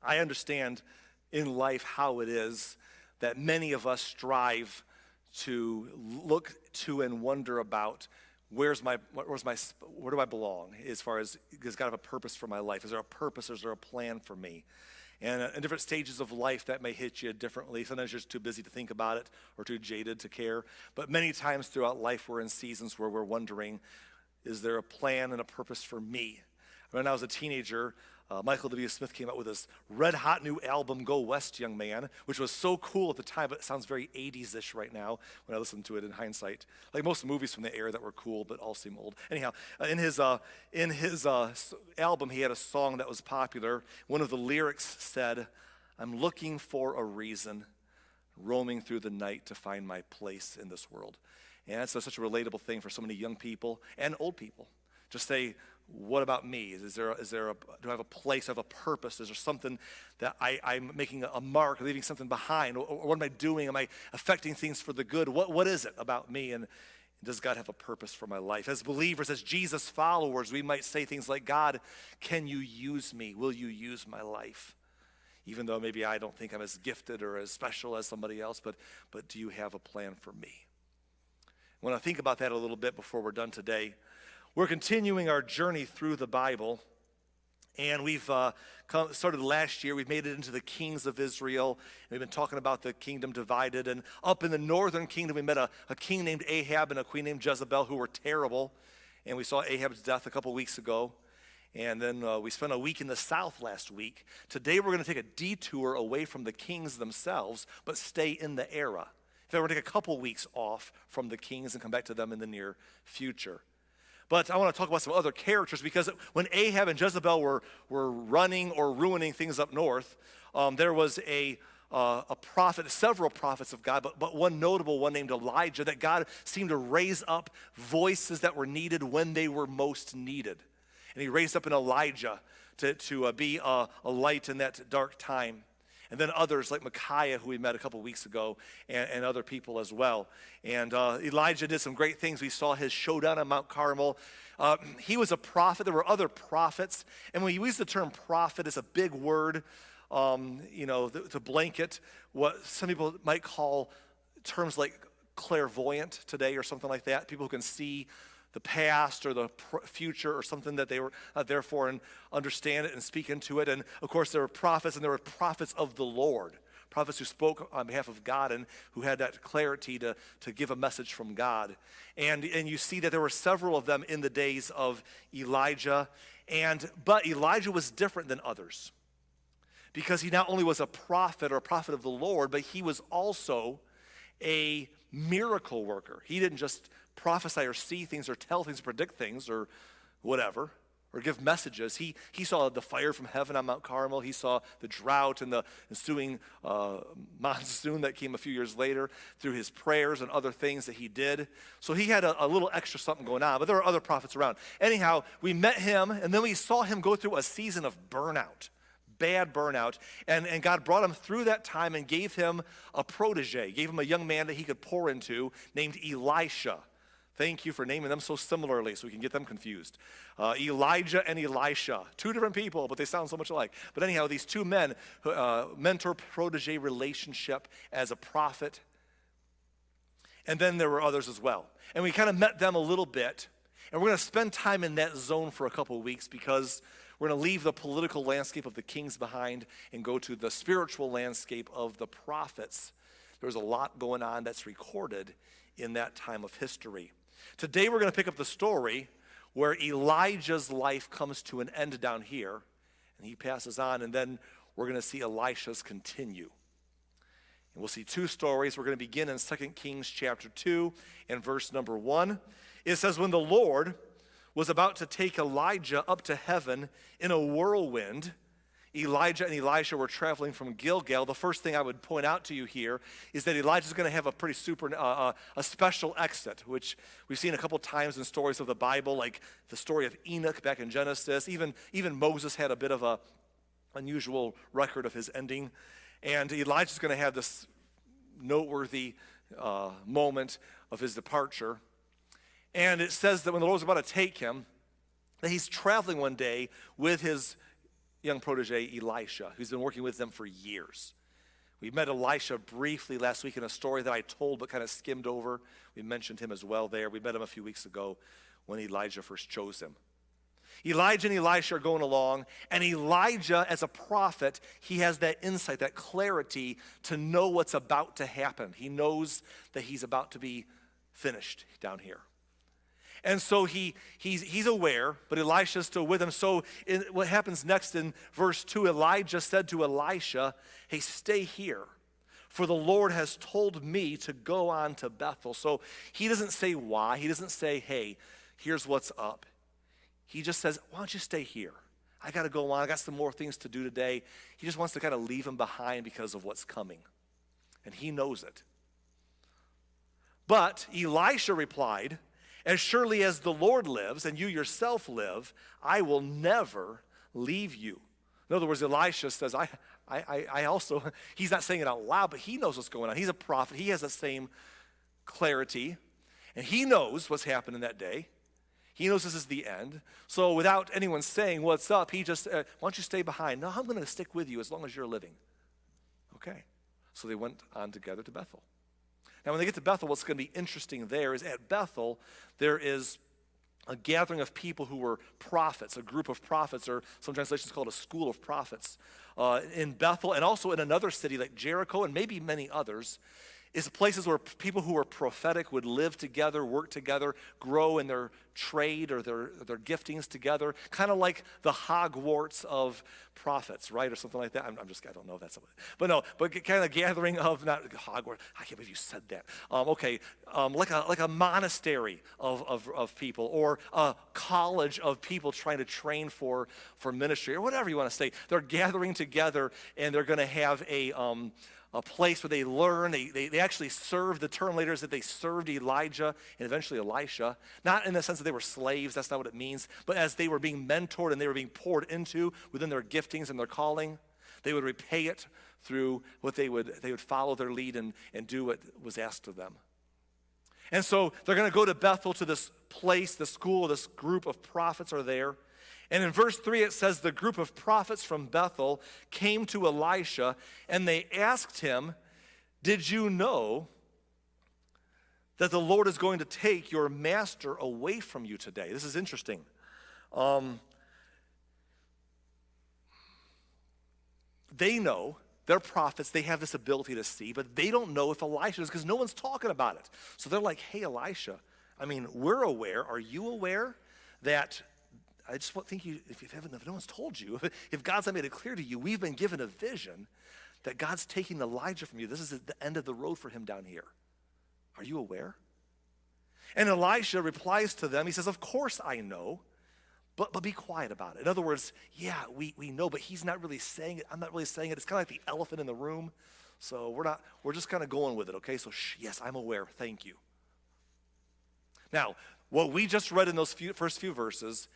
I understand in life how it is that many of us strive to look to and wonder about where do I belong as far as, does God have a purpose for my life? Is there a purpose? Is there a plan for me? And in different stages of life, that may hit you differently. Sometimes you're just too busy to think about it or too jaded to care. But many times throughout life, we're in seasons where we're wondering, is there a plan and a purpose for me? When I was a teenager, Michael W. Smith came out with this red-hot new album, Go West, Young Man, which was so cool at the time, but it sounds very 80s-ish right now when I listen to it in hindsight. Like most movies from the era that were cool, but all seem old. Anyhow, in his album, he had a song that was popular. One of the lyrics said, "I'm looking for a reason, roaming through the night to find my place in this world." And that's such a relatable thing for so many young people and old people. Just say, what about me? Do I have a place, do I have a purpose? Is there something that I'm making a mark, leaving something behind? Or what am I doing? Am I affecting things for the good? What is it about me? And does God have a purpose for my life? As believers, as Jesus followers, we might say things like, God, can you use me? Will you use my life? Even though maybe I don't think I'm as gifted or as special as somebody else, but do you have a plan for me? When I think about that a little bit before we're done today, we're continuing our journey through the Bible, and we've started last year. We've made it into the kings of Israel. We've been talking about the kingdom divided, and up in the northern kingdom, we met a king named Ahab and a queen named Jezebel who were terrible, and we saw Ahab's death a couple weeks ago, and then we spent a week in the south last week. Today, we're going to take a detour away from the kings themselves, but stay in the era. In fact, we're going to take a couple weeks off from the kings and come back to them in the near future. But I want to talk about some other characters, because when Ahab and Jezebel were running or ruining things up north, there was a prophet, several prophets of God, but one notable one named Elijah, that God seemed to raise up voices that were needed when they were most needed. And he raised up an Elijah to be a light in that dark time. And then others like Micaiah, who we met a couple weeks ago, and other people as well. And Elijah did some great things. We saw his showdown on Mount Carmel. He was a prophet. There were other prophets. And when we use the term prophet, it's a big word, to blanket what some people might call terms like clairvoyant today or something like that. People who can see the past or the future or something that they were there for and understand it and speak into it. And of course there were prophets, and there were prophets of the Lord, prophets who spoke on behalf of God and who had that clarity to give a message from God. And you see that there were several of them in the days of Elijah. But Elijah was different than others, because he not only was a prophet or a prophet of the Lord, but he was also a miracle worker. He didn't just prophesy or see things or tell things or predict things or whatever, or give messages. He saw the fire from heaven on Mount Carmel. He saw the drought and the ensuing monsoon that came a few years later through his prayers and other things that he did. So he had a little extra something going on, but there were other prophets around. Anyhow, we met him, and then we saw him go through a season of burnout. Bad burnout, and God brought him through that time and gave him a protege, gave him a young man that he could pour into named Elisha. Thank you for naming them so similarly so we can get them confused. Elijah and Elisha, two different people, but they sound so much alike. But anyhow, these two men, mentor-protege relationship as a prophet, and then there were others as well. And we kind of met them a little bit, and we're going to spend time in that zone for a couple of weeks, because we're going to leave the political landscape of the kings behind and go to the spiritual landscape of the prophets. There's a lot going on that's recorded in that time of history. Today we're going to pick up the story where Elijah's life comes to an end down here, and he passes on, and then we're going to see Elisha's continue. And we'll see two stories. We're going to begin in 2 Kings chapter 2 and verse number 1. It says, when the Lord was about to take Elijah up to heaven in a whirlwind, Elijah and Elisha were traveling from Gilgal. The first thing I would point out to you here is that Elijah's going to have a pretty a special exit, which we've seen a couple times in stories of the Bible, like the story of Enoch back in Genesis. Even Moses had a bit of a unusual record of his ending. And Elijah's going to have this noteworthy moment of his departure. And it says that when the Lord was about to take him, that he's traveling one day with his young protege, Elisha, who's been working with them for years. We met Elisha briefly last week in a story that I told but kind of skimmed over. We mentioned him as well there. We met him a few weeks ago when Elijah first chose him. Elijah and Elisha are going along, and Elijah, as a prophet, he has that insight, that clarity to know what's about to happen. He knows that he's about to be finished down here. And so he's aware, but Elisha's still with him. So what happens next in verse 2, Elijah said to Elisha, hey, stay here, for the Lord has told me to go on to Bethel. So he doesn't say why. He doesn't say, hey, here's what's up. He just says, why don't you stay here? I got to go on. I got some more things to do today. He just wants to kind of leave him behind because of what's coming. And he knows it. But Elisha replied, as surely as the Lord lives and you yourself live, I will never leave you. In other words, Elisha says, I also, he's not saying it out loud, but he knows what's going on. He's a prophet. He has the same clarity. And he knows what's happening that day. He knows this is the end. So without anyone saying what's up, he just, why don't you stay behind? No, I'm going to stick with you as long as you're living. Okay. So they went on together to Bethel. Now when they get to Bethel, what's going to be interesting there is at Bethel, there is a gathering of people who were prophets, a group of prophets, or some translations call it a school of prophets. In Bethel and also in another city like Jericho and maybe many others, is places where people who are prophetic would live together, work together, grow in their trade or their giftings together, kind of like the Hogwarts of prophets, right, or something like that. I don't know if that's something. But no, but kind of gathering of, not Hogwarts, I can't believe you said that. Like a monastery of people, or a college of people trying to train for ministry, or whatever you want to say. They're gathering together, and they're going to have a place where they learn, they actually serve. The term later is that they served Elijah and eventually Elisha, not in the sense that they were slaves, that's not what it means, but as they were being mentored and they were being poured into within their giftings and their calling, they would repay it through what they would follow their lead and do what was asked of them. And so they're going to go to Bethel, to this place, the school, this group of prophets are there. And in verse 3 it says, the group of prophets from Bethel came to Elisha and they asked him, did you know that the Lord is going to take your master away from you today? This is interesting. They know, they're prophets, they have this ability to see, but they don't know if Elisha is, because no one's talking about it. So they're like, hey, Elisha, I mean, we're aware. Are you aware that, I just think if no one's told you, if God's not made it clear to you, we've been given a vision that God's taking Elijah from you. This is the end of the road for him down here. Are you aware? And Elisha replies to them, he says, of course I know, but be quiet about it. In other words, yeah, we know, but he's not really saying it. I'm not really saying it. It's kind of like the elephant in the room. So we're just kind of going with it, okay? So yes, I'm aware. Thank you. Now, what we just read in those first few verses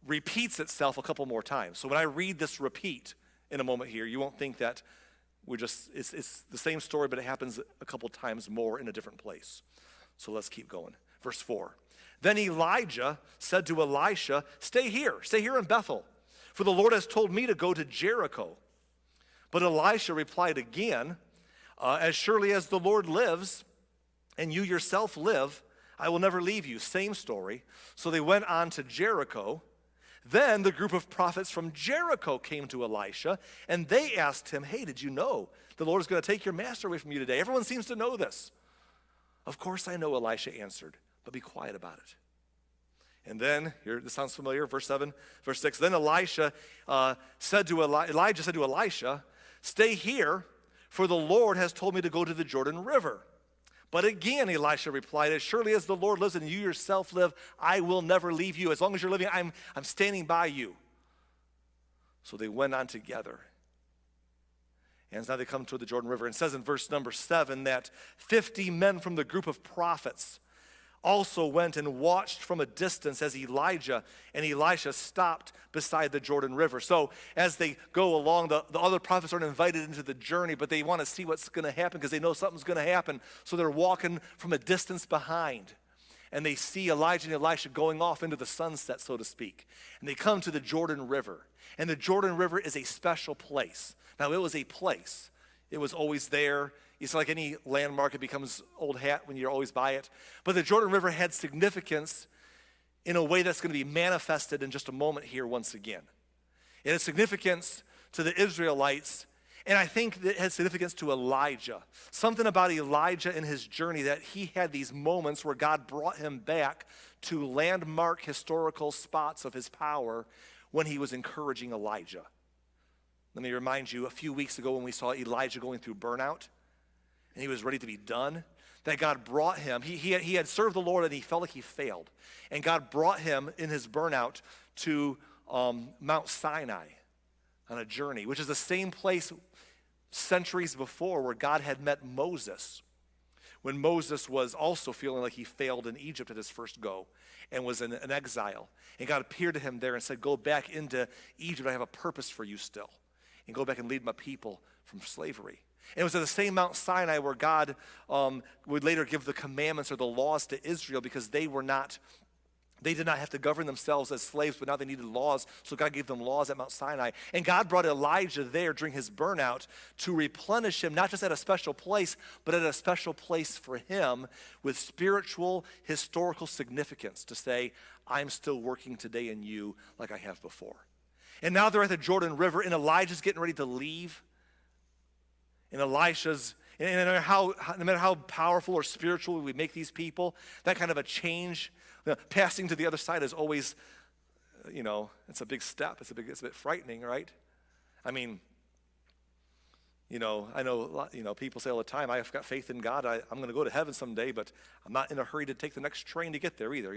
repeats itself a couple more times. So when I read this repeat in a moment here, you won't think that it's the same story, but it happens a couple times more in a different place. So let's keep going. Verse 4. Then Elijah said to Elisha, stay here in Bethel, for the Lord has told me to go to Jericho. But Elisha replied again, as surely as the Lord lives and you yourself live, I will never leave you. Same story. So they went on to Jericho. Then the group of prophets from Jericho came to Elisha, and they asked him, hey, did you know the Lord is going to take your master away from you today? Everyone seems to know this. Of course I know, Elisha answered, but be quiet about it. And then, here, this sounds familiar, verse 7, verse 6. Then Elijah said to Elisha, stay here, for the Lord has told me to go to the Jordan River. But again, Elisha replied, as surely as the Lord lives and you yourself live, I will never leave you. As long as you're living, I'm standing by you. So they went on together. And now they come to the Jordan River. And it says in verse number 7 that 50 men from the group of prophets also went and watched from a distance as Elijah and Elisha stopped beside the Jordan River. So as they go along, the other prophets aren't invited into the journey, but they want to see what's going to happen because they know something's going to happen. So they're walking from a distance behind. and they see Elijah and Elisha going off into the sunset, so to speak. And they come to the Jordan River. And the Jordan River is a special place. Now, it was a place. It was always there. It's like any landmark, it becomes old hat when you're always by it. But the Jordan River had significance in a way that's going to be manifested in just a moment here once again. It has significance to the Israelites, and I think that it has significance to Elijah. Something about Elijah in his journey, that he had these moments where God brought him back to landmark historical spots of his power when he was encouraging Elijah. Let me remind you, a few weeks ago when we saw Elijah going through burnout, and he was ready to be done, that God brought him. He had served the Lord and he felt like he failed. And God brought him in his burnout to Mount Sinai on a journey, which is the same place centuries before where God had met Moses, when Moses was also feeling like he failed in Egypt at his first go and was in an exile. And God appeared to him there and said, go back into Egypt. I have a purpose for you still. And go back and lead my people from slavery. And it was at the same Mount Sinai where God would later give the commandments or the laws to Israel, because they did not have to govern themselves as slaves, but now they needed laws. So God gave them laws at Mount Sinai. And God brought Elijah there during his burnout to replenish him, not just at a special place, but at a special place for him with spiritual, historical significance, to say, I'm still working today in you like I have before. And now they're at the Jordan River, and Elijah's getting ready to leave. And Elisha's, and no matter how powerful or spiritual we make these people, that kind of a change, passing to the other side is always, it's a big step. It's a bit frightening, right? I mean, I know, people say all the time, I've got faith in God. I'm going to go to heaven someday, but I'm not in a hurry to take the next train to get there either,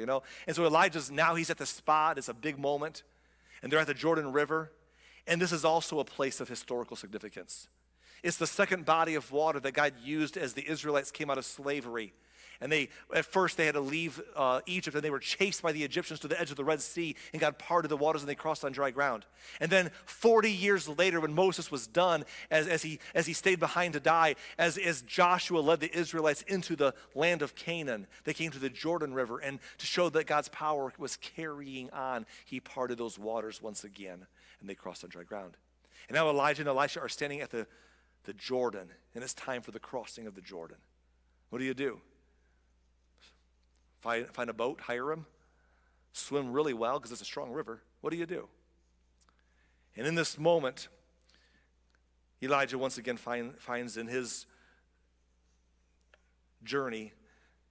And so he's at the spot. It's a big moment. And they're at the Jordan River. And this is also a place of historical significance. It's the second body of water that God used as the Israelites came out of slavery. And at first they had to leave Egypt, and they were chased by the Egyptians to the edge of the Red Sea, and God parted the waters, and they crossed on dry ground. And then 40 years later, when Moses was done, as he stayed behind to die, as Joshua led the Israelites into the land of Canaan, they came to the Jordan River, and to show that God's power was carrying on, he parted those waters once again, and they crossed on dry ground. And now Elijah and Elisha are standing at the Jordan, and it's time for the crossing of the Jordan. What do? Find a boat, hire them, swim really well because it's a strong river. What do? And in this moment, Elijah once again finds in his journey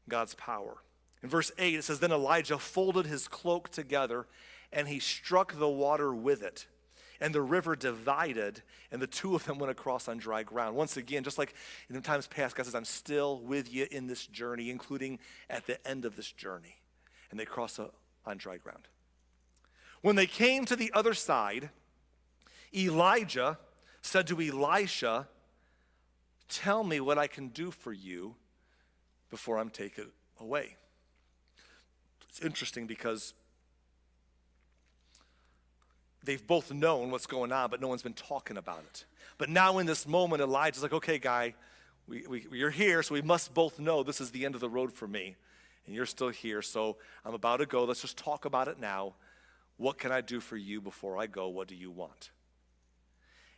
God's power. In verse 8, it says, then Elijah folded his cloak together, and he struck the water with it. And the river divided, and the two of them went across on dry ground. Once again, just like in times past, God says, I'm still with you in this journey, including at the end of this journey. And they cross on dry ground. When they came to the other side, Elijah said to Elisha, tell me what I can do for you before I'm taken away. It's interesting because they've both known what's going on, but no one's been talking about it. But now in this moment, Elijah's like, okay, guy, you're here, so we must both know this is the end of the road for me. And you're still here, so I'm about to go. Let's just talk about it now. What can I do for you before I go? What do you want?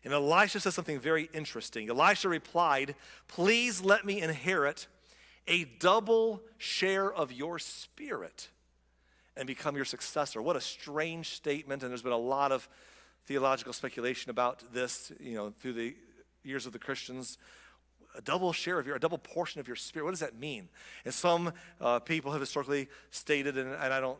And Elisha says something very interesting. Elisha replied, please let me inherit a double share of your spirit and become your successor. What a strange statement, and there's been a lot of theological speculation about this, through the years of the Christians. A double portion of your spirit. What does that mean? And some people have historically stated, and I don't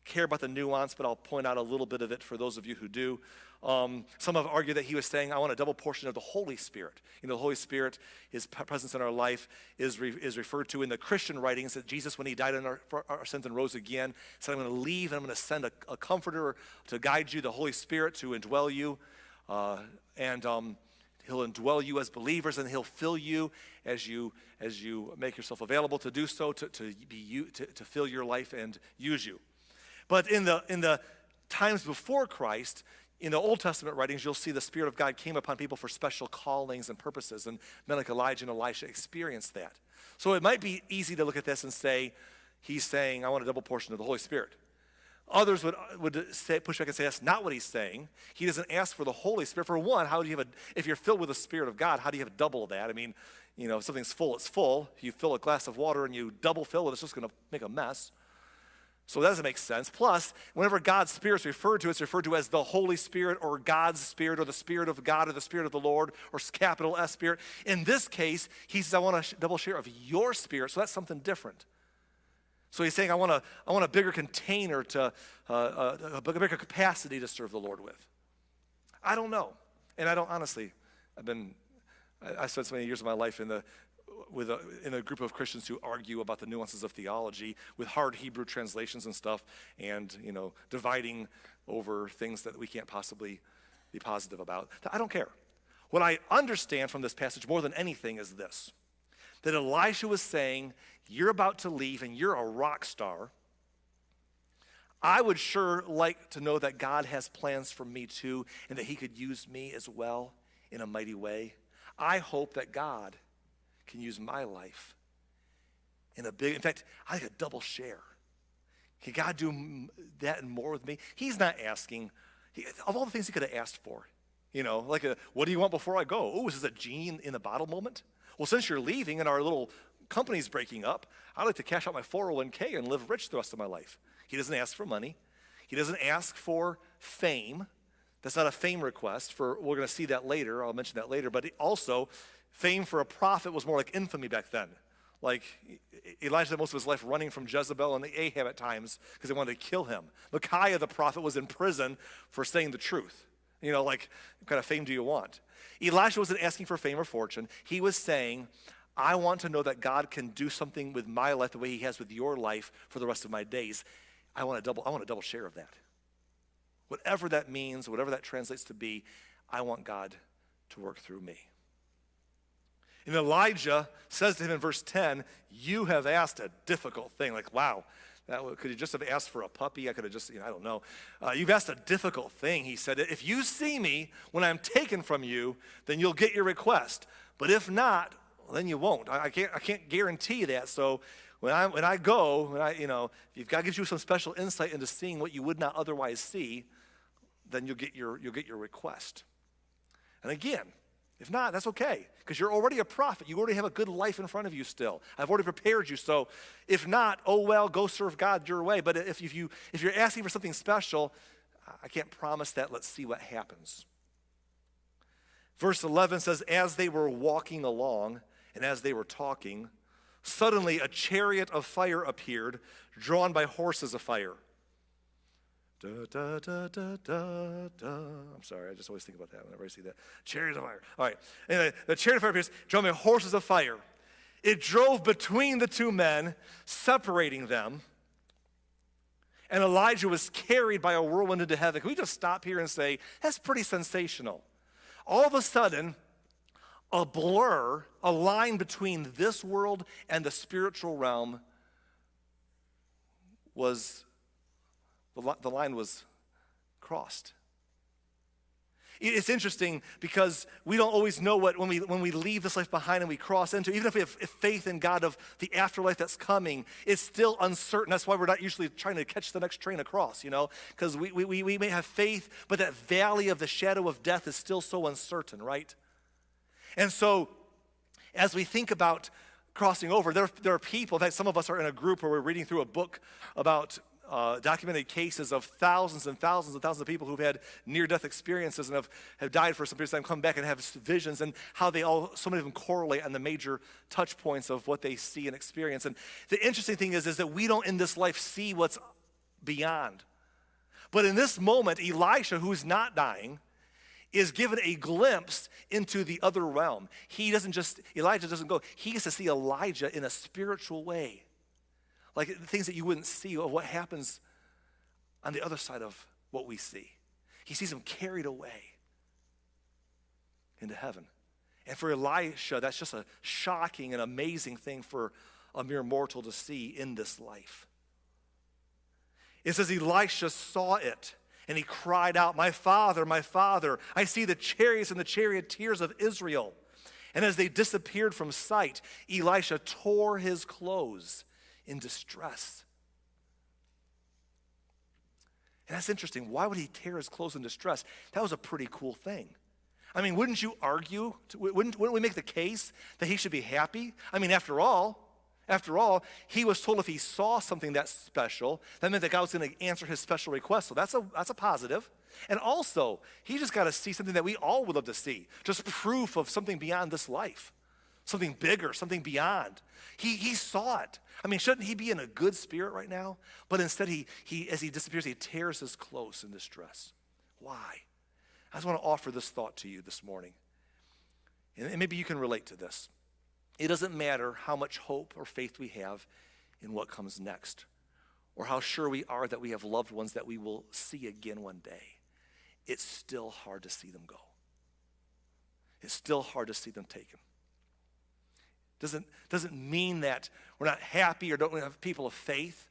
care about the nuance, but I'll point out a little bit of it for those of you who do. Some have argued that he was saying, I want a double portion of the Holy Spirit. The Holy Spirit, his presence in our life, is referred to in the Christian writings that Jesus, when he died for our sins and rose again, said, I'm going to leave and I'm going to send a comforter to guide you, the Holy Spirit to indwell you. And he'll indwell you as believers, and he'll fill you as you make yourself available to do so, to fill your life and use you. But in the times before Christ, in the Old Testament writings, you'll see the Spirit of God came upon people for special callings and purposes, and men like Elijah and Elisha experienced that. So it might be easy to look at this and say, he's saying, I want a double portion of the Holy Spirit. Others would push back and say, that's not what he's saying. He doesn't ask for the Holy Spirit. For one, how do you have if you're filled with the Spirit of God, how do you have double that? I mean, if something's full, it's full. You fill a glass of water and you double fill it, it's just going to make a mess. So that doesn't make sense. Plus, whenever God's Spirit is referred to, it's referred to as the Holy Spirit or God's Spirit or the Spirit of God or the Spirit of the Lord or capital S Spirit. In this case, he says, I want a double share of your Spirit. So that's something different. So he's saying, I want a bigger container a bigger capacity to serve the Lord with. I don't know. And I don't, honestly, I spent so many years of my life in a group of Christians who argue about the nuances of theology with hard Hebrew translations and stuff and, dividing over things that we can't possibly be positive about. I don't care. What I understand from this passage more than anything is this, that Elisha was saying, you're about to leave and you're a rock star. I would sure like to know that God has plans for me too and that he could use me as well in a mighty way. I hope that God can use my life in fact, I think a double share. Can God do that and more with me? He's not asking, of all the things he could have asked for, what do you want before I go? Oh, is this a genie in the bottle moment? Well, since you're leaving and our little company's breaking up, I'd like to cash out my 401k and live rich the rest of my life. He doesn't ask for money. He doesn't ask for fame. That's not a fame request. We're going to see that later. I'll mention that later. But also, fame for a prophet was more like infamy back then. Like Elijah spent most of his life running from Jezebel and the Ahab at times because they wanted to kill him. Micaiah the prophet was in prison for saying the truth. What kind of fame do you want? Elisha wasn't asking for fame or fortune. He was saying, I want to know that God can do something with my life the way he has with your life for the rest of my days. I want a double share of that. Whatever that means, whatever that translates to be, I want God to work through me. And Elijah says to him in verse 10, you have asked a difficult thing. Like, wow, could you just have asked for a puppy? I could have just, I don't know. You've asked a difficult thing. He said, if you see me when I'm taken from you, then you'll get your request. But if not, well, then you won't. I can't guarantee that. So when I go, if God gives you some special insight into seeing what you would not otherwise see, then you'll get your request. And again, if not, that's okay, because you're already a prophet. You already have a good life in front of you still. I've already prepared you. So if not, oh well, go serve God your way. But if you're asking for something special, I can't promise that. Let's see what happens. Verse 11 says, as they were walking along and as they were talking, suddenly a chariot of fire appeared, drawn by horses of fire. Da, da, da, da, da, da. I'm sorry, I just always think about that whenever I see that. Chariot of fire. All right. Anyway, the chariot of fire appears, drawn by horses of fire. It drove between the two men, separating them. And Elijah was carried by a whirlwind into heaven. Can we just stop here and say, that's pretty sensational. All of a sudden, a blur, a line between this world and the spiritual realm the line was crossed. It's interesting because we don't always know when we leave this life behind and we cross into, even if we have faith in God of the afterlife that's coming, it's still uncertain. That's why we're not usually trying to catch the next train across, because we may have faith, but that valley of the shadow of death is still so uncertain, right? And so as we think about crossing over, there are people, in fact, some of us are in a group where we're reading through a book about documented cases of thousands and thousands and thousands of people who've had near-death experiences and have died for some period of time, come back and have visions, and how so many of them correlate on the major touch points of what they see and experience. And the interesting thing is that we don't in this life see what's beyond. But in this moment, Elisha, who's not dying, is given a glimpse into the other realm. Elijah doesn't go, he gets to see Elijah in a spiritual way. Like the things that you wouldn't see of what happens on the other side of what we see. He sees him carried away into heaven. And for Elisha, that's just a shocking and amazing thing for a mere mortal to see in this life. It says Elisha saw it, and he cried out, my father, I see the chariots and the charioteers of Israel. And as they disappeared from sight, Elisha tore his clothes in distress. And that's interesting. Why would he tear his clothes in distress? That was a pretty cool thing. I mean, wouldn't you argue, wouldn't we make the case that he should be happy? I mean, after all, he was told if he saw something that's special, that meant that God was going to answer his special request. So that's a positive. And also, he just got to see something that we all would love to see, just proof of something beyond this life, something bigger, something beyond. He saw it. I mean, shouldn't he be in a good spirit right now? But instead, he as he disappears, he tears his clothes in distress. Why? I just want to offer this thought to you this morning. And maybe you can relate to this. It doesn't matter how much hope or faith we have in what comes next, or how sure we are that we have loved ones that we will see again one day. It's still hard to see them go. It's still hard to see them taken. Doesn't mean that we're not happy or don't have people of faith,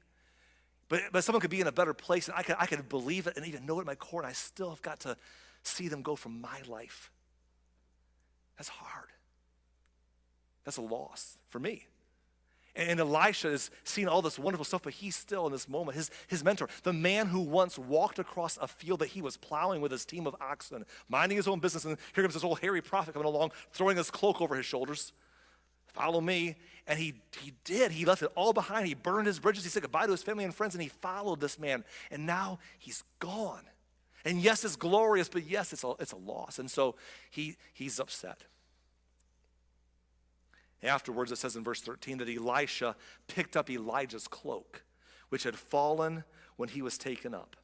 but someone could be in a better place, and I could believe it and even know it in my core, and I still have got to see them go from my life. That's hard. That's a loss for me. And Elisha is seeing all this wonderful stuff, but he's still in this moment. His mentor, the man who once walked across a field that he was plowing with his team of oxen, minding his own business, and here comes this old hairy prophet coming along, throwing his cloak over his shoulders. Follow me. And he did. He left it all behind. He burned his bridges. He said goodbye to his family and friends, and he followed this man. And now he's gone. And yes, it's glorious, but yes, it's a loss. And so he's upset. Afterwards, it says in verse 13 that Elisha picked up Elijah's cloak, which had fallen when he was taken up.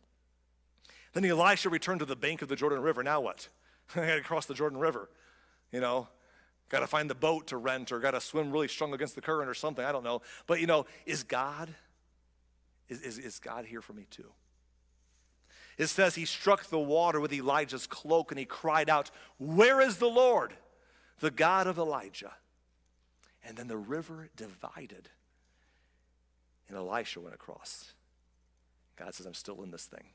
Then Elisha returned to the bank of the Jordan River. Now what? I got to cross the Jordan River, Got to find the boat to rent, or got to swim really strong against the current or something. I don't know. But, is God here for me too? It says he struck the water with Elijah's cloak, and he cried out, "Where is the Lord, the God of Elijah?" And then the river divided, and Elisha went across. God says, I'm still in this thing.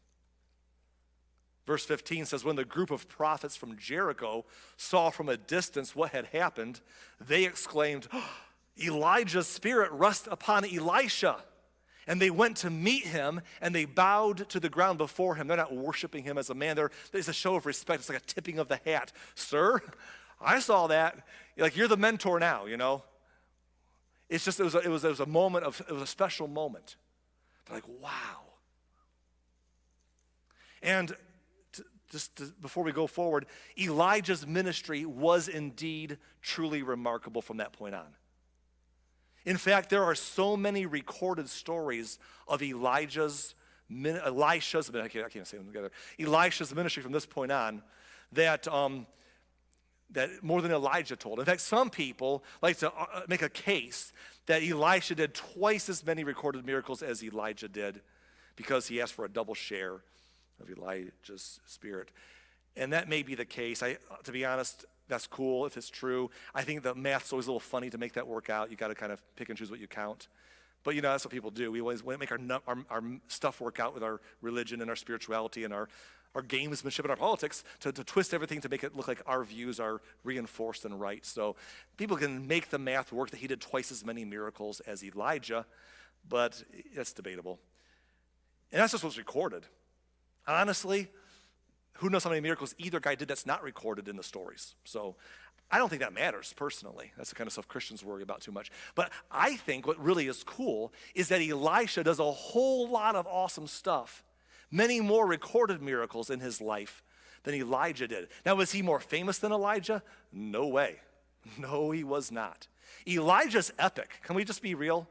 Verse 15 says, when the group of prophets from Jericho saw from a distance what had happened, they exclaimed, Elijah's spirit rest upon Elisha. And they went to meet him, and they bowed to the ground before him. They're not worshiping him as a man. There's a show of respect. It's like a tipping of the hat. Sir, I saw that. Like, you're the mentor now, It's just, it was a moment it was a special moment. They're like, wow. And before we go forward, Elijah's ministry was indeed truly remarkable from that point on. In fact, there are so many recorded stories of Elisha's ministry from this point on that more than Elijah told. In fact, some people like to make a case that Elisha did twice as many recorded miracles as Elijah did because he asked for a double share of Elijah's spirit. And that may be the case. To be honest, that's cool if it's true. I think the math's always a little funny to make that work out. You got to kind of pick and choose what you count. But that's what people do. We always want to make our stuff work out with our religion and our spirituality and our gamesmanship and our politics to twist everything to make it look like our views are reinforced and right. So people can make the math work that he did twice as many miracles as Elijah, but it's debatable. And that's just what's recorded. Honestly, who knows how many miracles either guy did that's not recorded in the stories. So I don't think that matters personally. That's the kind of stuff Christians worry about too much. But I think what really is cool is that Elisha does a whole lot of awesome stuff. Many more recorded miracles in his life than Elijah did. Now, was he more famous than Elijah? No way. No, he was not. Elijah's epic. Can we just be real?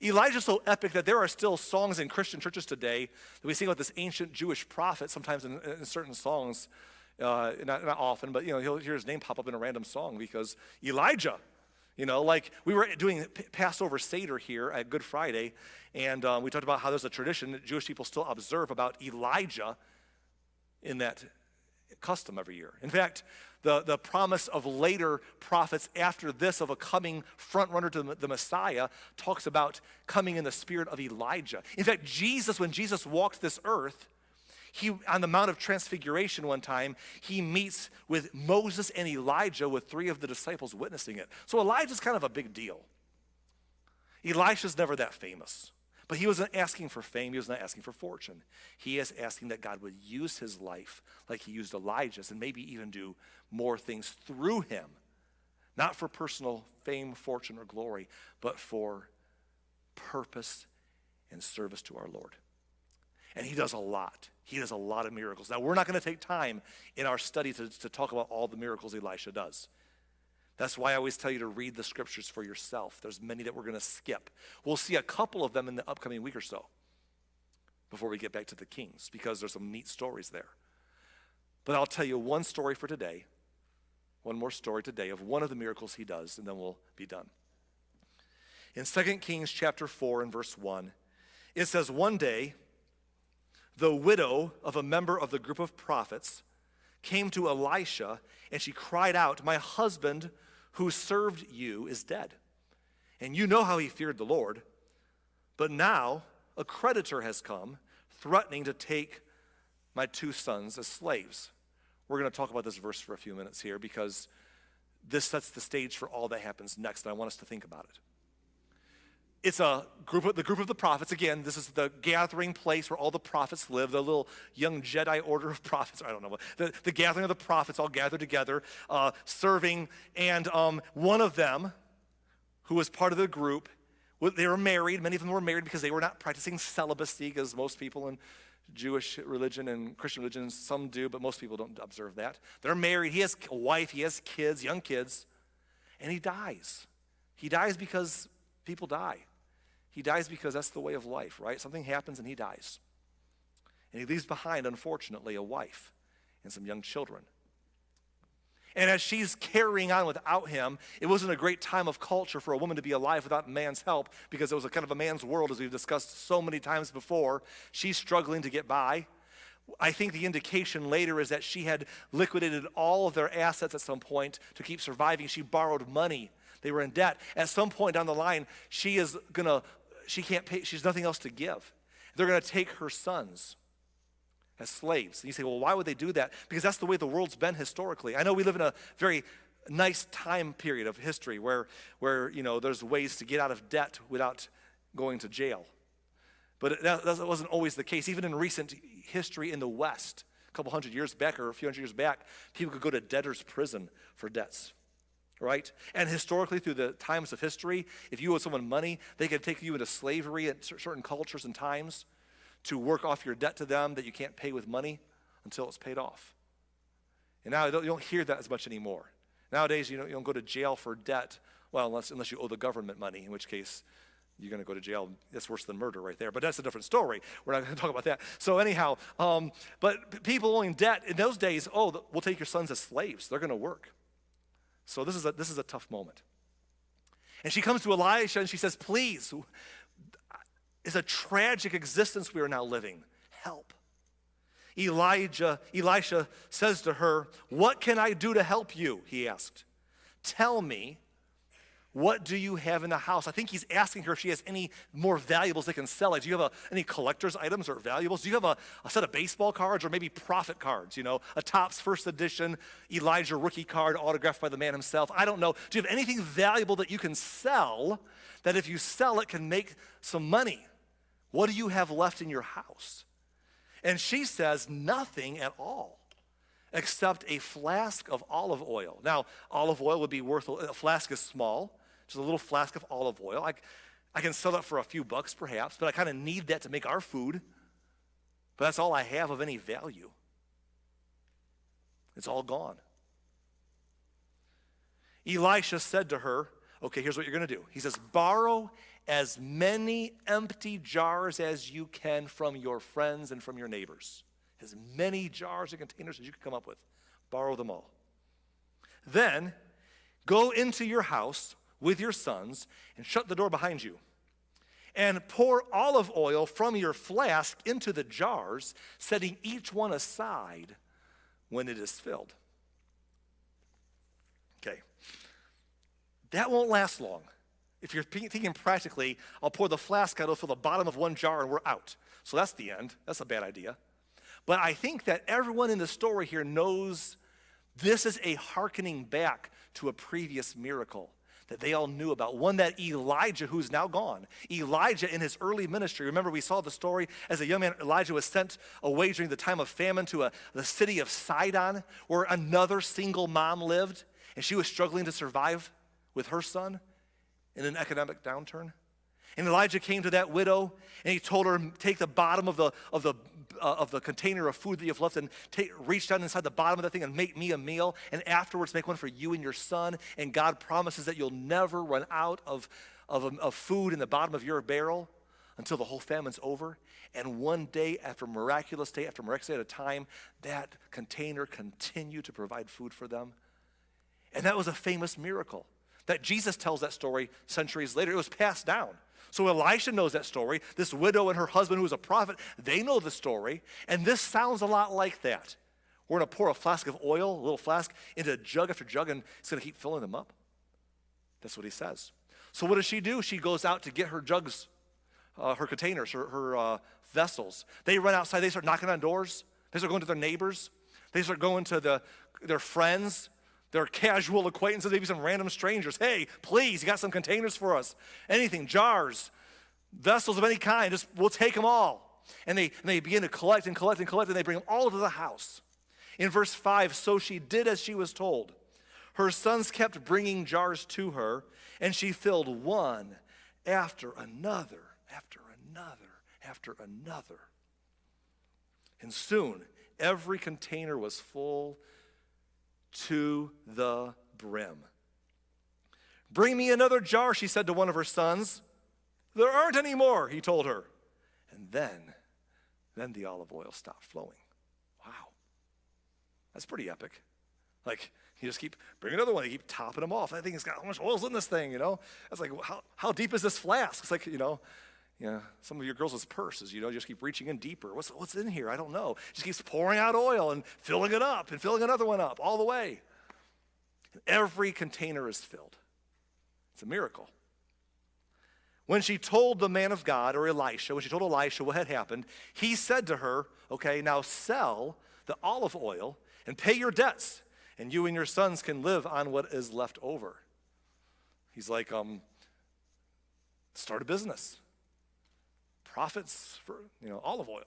Elijah's so epic that there are still songs in Christian churches today that we sing about this ancient Jewish prophet, sometimes in certain songs, not often, but you'll hear his name pop up in a random song because Elijah. Like we were doing Passover Seder here at Good Friday, and we talked about how there's a tradition that Jewish people still observe about Elijah in that custom every year. In fact, the promise of later prophets after this of a coming front runner to the Messiah talks about coming in the spirit of Elijah. In fact, when Jesus walked this earth, on the Mount of Transfiguration one time, he meets with Moses and Elijah with 3 of the disciples witnessing it. So Elijah's kind of a big deal. Elisha's never that famous. But he wasn't asking for fame. He was not asking for fortune. He is asking that God would use his life like he used Elijah's and maybe even do more things through him. Not for personal fame, fortune, or glory, but for purpose and service to our Lord. And he does a lot. He does a lot of miracles. Now, we're not going to take time in our study to talk about all the miracles Elisha does. That's why I always tell you to read the scriptures for yourself. There's many that we're going to skip. We'll see a couple of them in the upcoming week or so before we get back to the Kings, because there's some neat stories there. But I'll tell you one story for today, one more story today of one of the miracles he does, and then we'll be done. In 2 Kings chapter 4 and verse 1, it says, one day, the widow of a member of the group of prophets came to Elisha, and she cried out, my husband who served you is dead. And you know how he feared the Lord. But now a creditor has come, threatening to take my 2 sons as slaves. We're going to talk about this verse for a few minutes here because this sets the stage for all that happens next, and I want us to think about it. It's the group of the prophets. Again, this is the gathering place where all the prophets live, the little young Jedi order of prophets. I don't know. The gathering of the prophets all gathered together, serving. And one of them, who was part of the group, they were married. Many of them were married because they were not practicing celibacy, as most people in Jewish religion and Christian religion, some do, but most people don't observe that. They're married. He has a wife. He has kids, young kids. And he dies. He dies because people die. He dies because that's the way of life, right? Something happens and he dies. And he leaves behind, unfortunately, a wife and some young children. And as she's carrying on without him, it wasn't a great time of culture for a woman to be alive without man's help, because it was a kind of a man's world, as we've discussed so many times before. She's struggling to get by. I think the indication later is that she had liquidated all of their assets at some point to keep surviving. She borrowed money. They were in debt. At some point down the line, she can't pay, she's nothing else to give. They're going to take her sons as slaves. And you say, well, why would they do that? Because that's the way the world's been historically. I know we live in a very nice time period of history where there's ways to get out of debt without going to jail. But that wasn't always the case. Even in recent history in the West, a couple hundred years back or a few hundred years back, people could go to debtor's prison for debts. Right? And historically, through the times of history, if you owed someone money, they could take you into slavery at certain cultures and times to work off your debt to them that you can't pay with money until it's paid off. And now you don't hear that as much anymore. Nowadays, you don't go to jail for debt, well, unless you owe the government money, in which case you're going to go to jail. That's worse than murder right there, but that's a different story. We're not going to talk about that. So anyhow, but people owing debt in those days, we'll take your sons as slaves. They're going to work. So this is a tough moment. And she comes to Elisha and she says, please, it's a tragic existence we are now living. Help. Elisha says to her, what can I do to help you? He asked. Tell me, what do you have in the house? I think he's asking her if she has any more valuables they can sell. Like, do you have any collector's items or valuables? Do you have a set of baseball cards or maybe profit cards? A Topps first edition Elijah rookie card autographed by the man himself? I don't know. Do you have anything valuable that you can sell that if you sell it can make some money? What do you have left in your house? And she says nothing at all except a flask of olive oil. Now, olive oil would be worth, a flask is small, just a little flask of olive oil. I can sell that for a few bucks perhaps, but I kind of need that to make our food. But that's all I have of any value. It's all gone. Elisha said to her, okay, here's what you're going to do. He says, borrow as many empty jars as you can from your friends and from your neighbors. As many jars and containers as you can come up with. Borrow them all. Then go into your house with your sons and shut the door behind you. And pour olive oil from your flask into the jars, setting each one aside when it is filled. Okay. That won't last long. If you're thinking practically, I'll pour the flask out, it'll fill the bottom of one jar and we're out. So that's the end. That's a bad idea. But I think that everyone in the story here knows this is a hearkening back to a previous miracle that they all knew about, one that Elijah, who's now gone, Elijah in his early ministry, remember we saw the story as a young man, Elijah was sent away during the time of famine to the city of Sidon, where another single mom lived, and she was struggling to survive with her son in an economic downturn. And Elijah came to that widow, and he told her, take the bottom of the container of food that you've left and reach down inside the bottom of that thing and make me a meal, and afterwards make one for you and your son. And God promises that you'll never run out of food in the bottom of your barrel until the whole famine's over. And one day, after miraculous day at a time, that container continued to provide food for them. And that was a famous miracle that Jesus tells that story centuries later. It was passed down. So Elisha knows that story. This widow and her husband, who was a prophet, they know the story. And this sounds a lot like that. We're going to pour a flask of oil, a little flask, into jug after jug, and it's going to keep filling them up. That's what he says. So what does she do? She goes out to get her jugs, her containers, her vessels. They run outside. They start knocking on doors. They start going to their neighbors. They start going to their friends, their casual acquaintances, maybe some random strangers. Hey, please, you got some containers for us? Anything, jars, vessels of any kind, we'll take them all. And they begin to collect and collect and collect, and they bring them all to the house. In verse 5, so she did as she was told. Her sons kept bringing jars to her, and she filled one after another, after another, after another. And soon, every container was full to the brim. Bring me another jar, she said to one of her sons. There aren't any more, he told her. And then the olive oil stopped flowing. Wow. That's pretty epic. Like, you just keep, bring another one, you keep topping them off. I think it's got how much oil's in this thing, It's like, how deep is this flask? It's like, some of your girls' purses, just keep reaching in deeper. What's in here? I don't know. Just keeps pouring out oil and filling it up and filling another one up all the way. And every container is filled. It's a miracle. When she told the man of God, or Elisha, when she told Elisha what had happened, he said to her, okay, now sell the olive oil and pay your debts, and you and your sons can live on what is left over. He's like, start a business. Profits for, olive oil.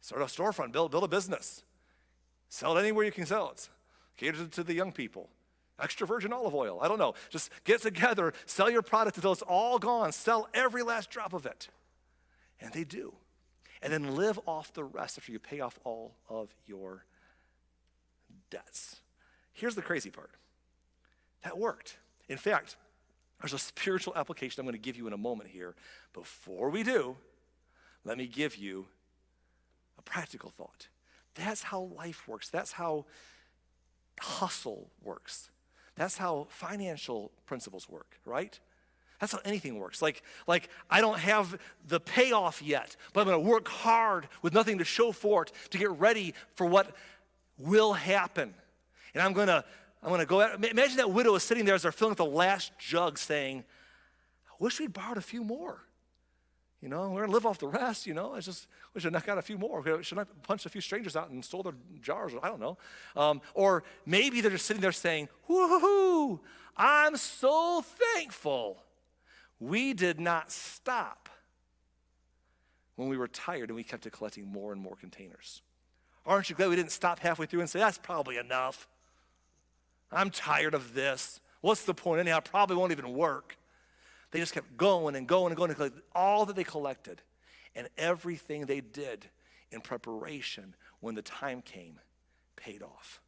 Start a storefront, build a business. Sell it anywhere you can sell it. Cater to the young people. Extra virgin olive oil. I don't know. Just get together, sell your product until it's all gone. Sell every last drop of it. And they do. And then live off the rest after you pay off all of your debts. Here's the crazy part. That worked. In fact, there's a spiritual application I'm going to give you in a moment here. Before we do, let me give you a practical thought. That's how life works. That's how hustle works. That's how financial principles work, right? That's how anything works. Like I don't have the payoff yet, but I'm going to work hard with nothing to show for it to get ready for what will happen. And I'm going to go out. Imagine that widow is sitting there as they're filling up the last jug saying, I wish we'd borrowed a few more. We're going to live off the rest, I just wish I'd got a few more. Should I punch a few strangers out and stole their jars? I don't know. Or maybe they're just sitting there saying, woo-hoo-hoo, I'm so thankful we did not stop when we were tired and we kept collecting more and more containers. Aren't you glad we didn't stop halfway through and say, that's probably enough. I'm tired of this. What's the point anyhow? It probably won't even work. They just kept going and going and going and collected all that they collected. And everything they did in preparation when the time came paid off.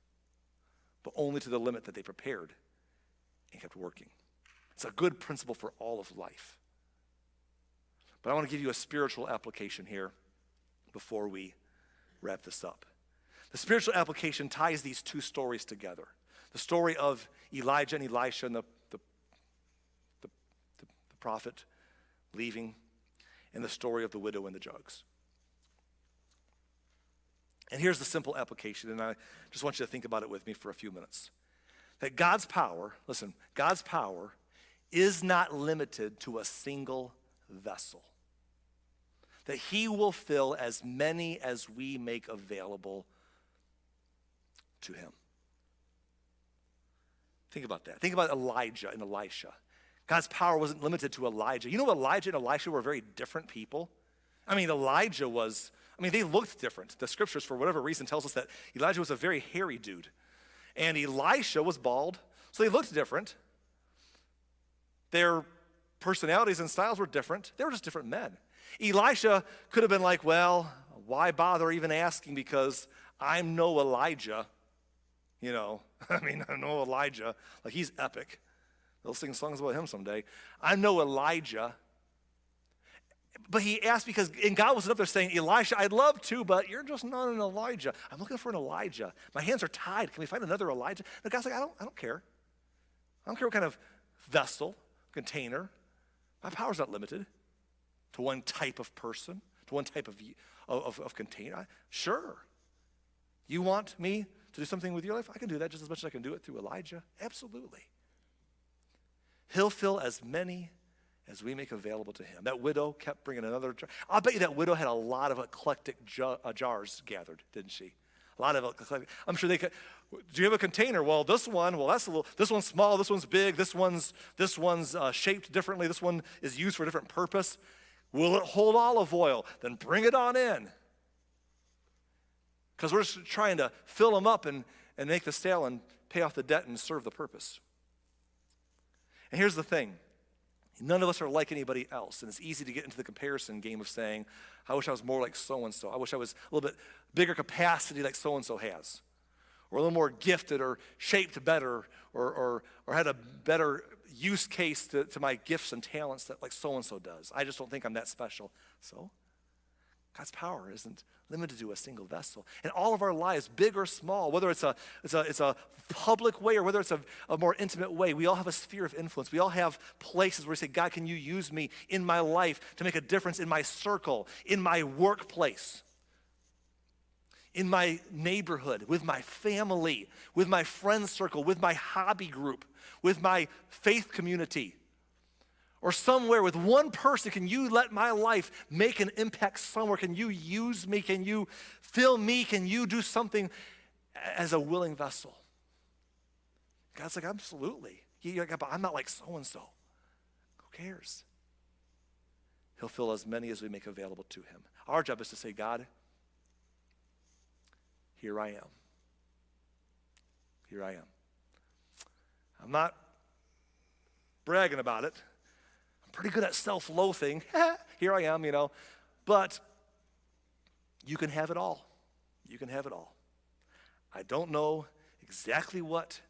But only to the limit that they prepared and kept working. It's a good principle for all of life. But I want to give you a spiritual application here before we wrap this up. The spiritual application ties these two stories together. The story of Elijah and Elisha and the prophet leaving, and the story of the widow and the jugs. And here's the simple application, and I just want you to think about it with me for a few minutes. That God's power, listen, God's power is not limited to a single vessel. That he will fill as many as we make available to him. Think about that. Think about Elijah and Elisha. God's power wasn't limited to Elijah. You know, Elijah and Elisha were very different people. I mean, they looked different. The scriptures, for whatever reason, tells us that Elijah was a very hairy dude. And Elisha was bald, so they looked different. Their personalities and styles were different. They were just different men. Elisha could have been like, well, why bother even asking, because I'm no Elijah. You know, I know Elijah. Like, he's epic. They'll sing songs about him someday. I'm no Elijah. But he asked because, and God wasn't up there saying, Elisha, I'd love to, but you're just not an Elijah. I'm looking for an Elijah. My hands are tied. Can we find another Elijah? And God's like, I don't care. I don't care what kind of vessel, container. My power's not limited to one type of person, to one type of container. Sure. You want me to do something with your life? I can do that just as much as I can do it through Elijah. Absolutely. He'll fill as many as we make available to him. That widow kept bringing another jar. I'll bet you that widow had a lot of eclectic jars gathered, didn't she? A lot of eclectic. I'm sure they could. Do you have a container? Well, this one, this one's small, this one's big, this one's shaped differently, this one is used for a different purpose. Will it hold olive oil? Then bring it on in. Because we're just trying to fill them up and make the sale and pay off the debt and serve the purpose. And here's the thing. None of us are like anybody else. And it's easy to get into the comparison game of saying, I wish I was more like so-and-so. I wish I was a little bit bigger capacity like so-and-so has. Or a little more gifted or shaped better or had a better use case to my gifts and talents that like so-and-so does. I just don't think I'm that special. So God's power isn't limited to a single vessel. In all of our lives, big or small, whether it's a public way or whether it's a more intimate way, we all have a sphere of influence. We all have places where we say, God, can you use me in my life to make a difference in my circle, in my workplace, in my neighborhood, with my family, with my friend circle, with my hobby group, with my faith community. Or somewhere with one person, can you let my life make an impact somewhere? Can you use me? Can you fill me? Can you do something as a willing vessel? God's like, absolutely. But I'm not like so-and-so. Who cares? He'll fill as many as we make available to him. Our job is to say, God, here I am. Here I am. I'm not bragging about it. Pretty good at self-loathing. Here I am, But you can have it all. You can have it all. I don't know exactly what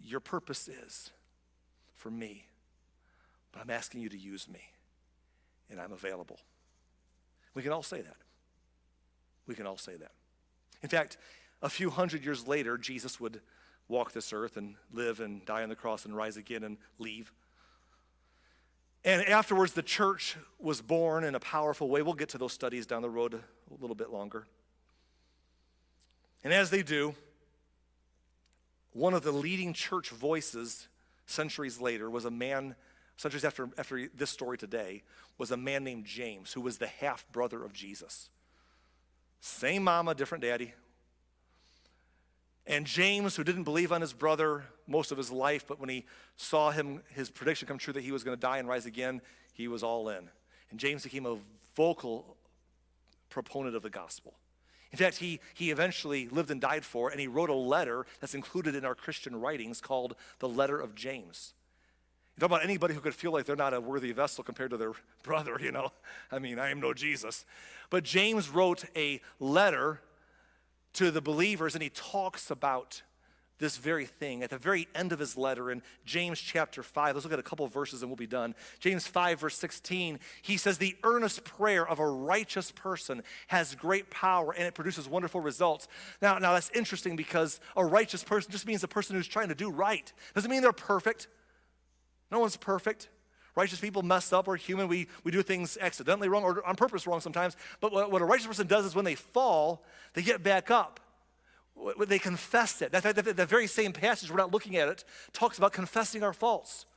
your purpose is for me, but I'm asking you to use me, and I'm available. We can all say that. We can all say that. In fact, a few hundred years later, Jesus would walk this earth and live and die on the cross and rise again and leave. And afterwards, the church was born in a powerful way. We'll get to those studies down the road a little bit longer. And as they do, one of the leading church voices centuries later was a man, centuries after this story today, was a man named James, who was the half-brother of Jesus. Same mama, different daddy. And James, who didn't believe on his brother most of his life, but when he saw his prediction come true that he was going to die and rise again, he was all in. And James became a vocal proponent of the gospel. In fact, he eventually lived and died for, and he wrote a letter that's included in our Christian writings called the Letter of James. You talk about anybody who could feel like they're not a worthy vessel compared to their brother, I am no Jesus. But James wrote a letter to the believers, and he talks about this very thing at the very end of his letter in James chapter 5. Let's look at a couple of verses and we'll be done. James 5 verse 16, he says, the earnest prayer of a righteous person has great power and it produces wonderful results. Now that's interesting because a righteous person just means a person who's trying to do right. Doesn't mean they're perfect. No one's perfect. Righteous people mess up. We're human. We do things accidentally wrong or on purpose wrong sometimes. But what a righteous person does is when they fall, they get back up. They confess it. That very same passage, we're not looking at it, talks about confessing our faults.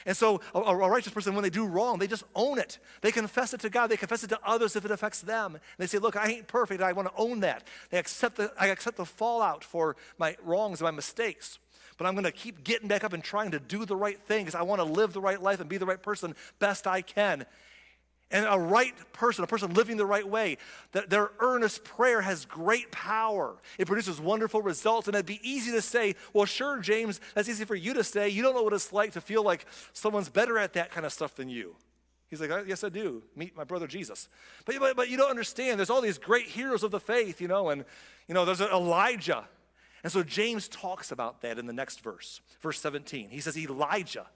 And so a righteous person, when they do wrong, they just own it. They confess it to God. They confess it to others if it affects them. And they say, look, I ain't perfect. I want to own that. I accept the fallout for my wrongs and my mistakes. but I'm going to keep getting back up and trying to do the right thing because I want to live the right life and be the right person best I can. And a right person, a person living the right way, that their earnest prayer has great power. It produces wonderful results. And it'd be easy to say, well, sure, James, that's easy for you to say. You don't know what it's like to feel like someone's better at that kind of stuff than you. He's like, yes, I do. Meet my brother Jesus. But you don't understand. There's all these great heroes of the faith, and there's Elijah. And so James talks about that in the next verse 17. He says, Elijah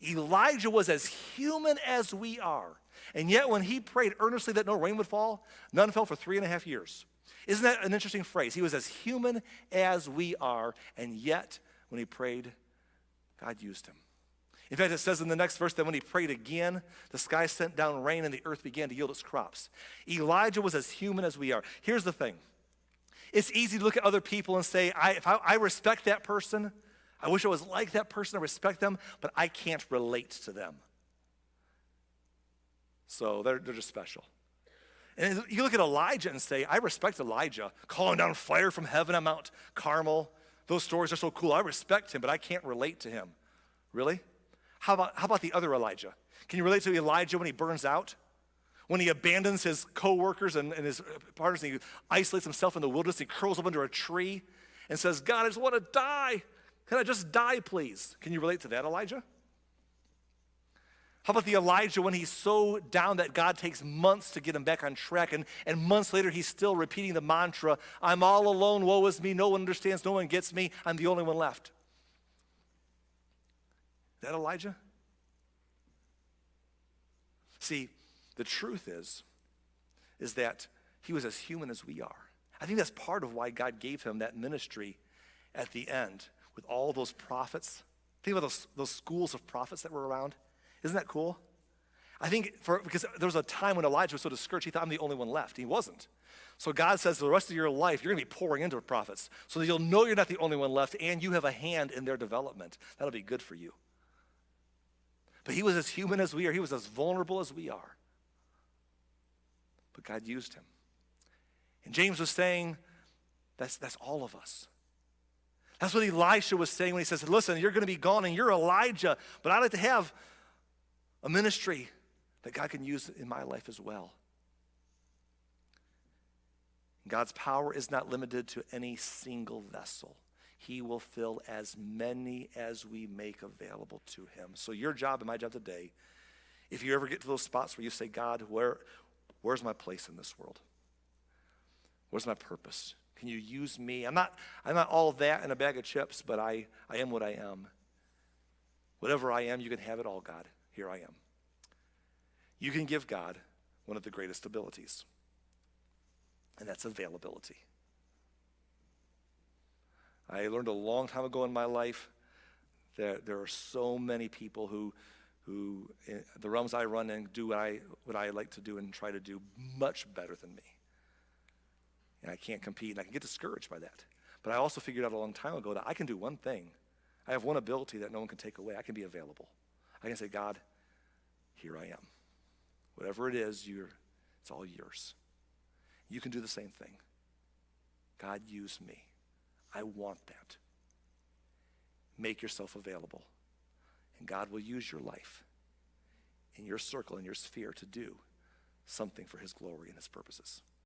was as human as we are. And yet when he prayed earnestly that no rain would fall, none fell for 3.5 years. Isn't that an interesting phrase? He was as human as we are, and yet when he prayed, God used him. In fact, it says in the next verse that when he prayed again, the sky sent down rain and the earth began to yield its crops. Elijah was as human as we are. Here's the thing. It's easy to look at other people and say, I respect that person. I wish I was like that person. I respect them, but I can't relate to them. So they're just special. And you look at Elijah and say, I respect Elijah, calling down fire from heaven on Mount Carmel. Those stories are so cool. I respect him, but I can't relate to him. Really? How about the other Elijah? Can you relate to Elijah when he burns out? When he abandons his co-workers and his partners, and he isolates himself in the wilderness, he curls up under a tree and says, God, I just want to die. Can I just die, please? Can you relate to that, Elijah? How about the Elijah when he's so down that God takes months to get him back on track, and months later he's still repeating the mantra, I'm all alone, woe is me, no one understands, no one gets me, I'm the only one left. Is that Elijah? See, the truth is that he was as human as we are. I think that's part of why God gave him that ministry at the end with all those prophets. Think about those schools of prophets that were around. Isn't that cool? I think because there was a time when Elijah was so discouraged, he thought, I'm the only one left. He wasn't. So God says the rest of your life, you're going to be pouring into prophets so that you'll know you're not the only one left and you have a hand in their development. That'll be good for you. But he was as human as we are. He was as vulnerable as we are. But God used him. And James was saying, that's all of us. That's what Elisha was saying when he says, listen, you're going to be gone and you're Elijah, but I'd like to have a ministry that God can use in my life as well. God's power is not limited to any single vessel. He will fill as many as we make available to him. So your job and my job today, if you ever get to those spots where you say, God, where's my place in this world? Where's my purpose? Can you use me? I'm not all of that in a bag of chips, but I am what I am. Whatever I am, you can have it all, God. Here I am. You can give God one of the greatest abilities, and that's availability. I learned a long time ago in my life that there are so many people who in the realms I run in do what I like to do and try to do much better than me. And I can't compete, and I can get discouraged by that. But I also figured out a long time ago that I can do one thing. I have one ability that no one can take away. I can be available. I can say, God, here I am. Whatever it is, it's all yours. You can do the same thing. God, use me. I want that. Make yourself available. And God will use your life in your circle, in your sphere to do something for his glory and his purposes.